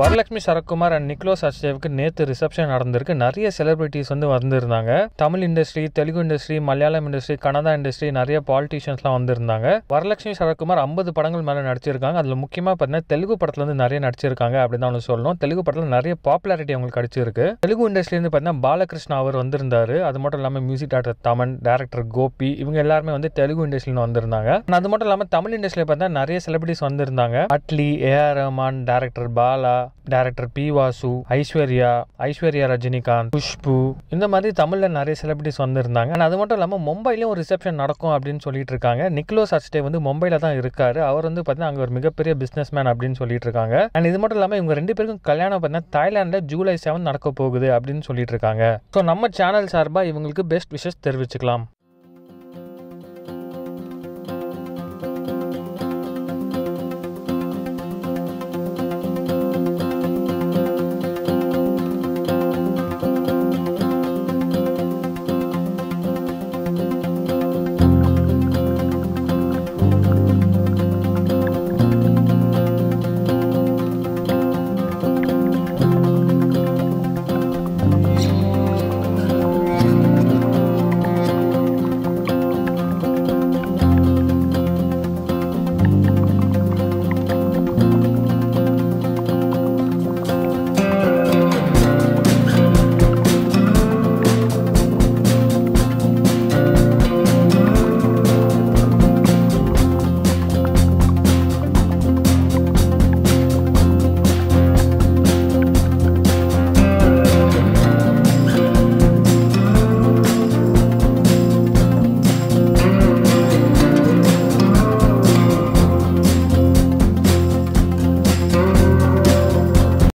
Varalakshmi Sarathkumar and நிக்லோஸ் அச்சேவுக்கு நேற்று reception நடந்திருக்கு. நிறைய செலிபிரிட்டிஸ் வந்து வந்திருந்தாங்க. Tamil industry, Telugu industry, Malayalam industry, Kannada industry, நிறைய பாலிட்டிஷியன்ஸ்லாம் வந்திருந்தாங்க. வரலட்சுமி சரத்குமார் 50 படங்கள் மேலே நடிச்சிருக்காங்க. அதில் முக்கியமாக பார்த்தீங்கன்னா தெலுங்கு படத்துல வந்து நிறைய நடிச்சிருக்காங்க அப்படின்னு தான் சொல்லணும். தெலுங்கு படத்தில் நிறைய பாப்புலாரிட்டி அவங்களுக்கு கிடைச்சிருக்கு. தெலுங்கு இண்டஸ்ட்ரியிலேருந்து பார்த்தீங்கன்னா பாலகிருஷ்ணா அவர் வந்திருந்தாரு. அது மட்டும் இல்லாமல் music director Thaman, director Gopi, இவங்க எல்லாருமே வந்து தெலுங்கு இண்டஸ்ட்ரியில் வந்திருந்தாங்க. அது மட்டும் இல்லாமல் தமிழ் இண்டஸ்ட்ரியில் பார்த்தீங்கன்னா நிறைய செலிபிரிட்டிஸ் வந்திருந்தாங்க. அட்லி, ஏஆர் ரஹ்மான், டைரக்டர் பாலா, டைரக்டர் பி வாசு, ஐஸ்வர்யா ரஜினிகாந்த், குஷ்பு, இந்த மாதிரி தமிழ்ல நிறைய செலிபிரிட்டிஸ் வந்திருந்தாங்க. அது மட்டும் இல்லாமல் மும்பையிலும் ஒரு ரிசப்ஷன் நடக்கும் அப்படின்னு சொல்லிட்டு இருக்காங்க. நிக்லோஸ் அச்சே வந்து மும்பையில தான் இருக்காரு. அவர் வந்து பார்த்தீங்கன்னா அங்கே ஒரு மிகப்பெரிய பிசினஸ் மேன் அப்படின்னு சொல்லிட்டு இருக்காங்க. அண்ட் இது மட்டும் இல்லாமல் இவங்க 2 பேருக்கும் கல்யாணம் பார்த்தீங்கன்னா தாய்லாந்துல ஜூலை 7 நடக்க போகுது அப்படின்னு சொல்லிட்டு இருக்காங்க. ஸோ நம்ம சேனல் சார்பாக இவங்களுக்கு பெஸ்ட் விஷஸ் தெரிவிச்சுக்கலாம்.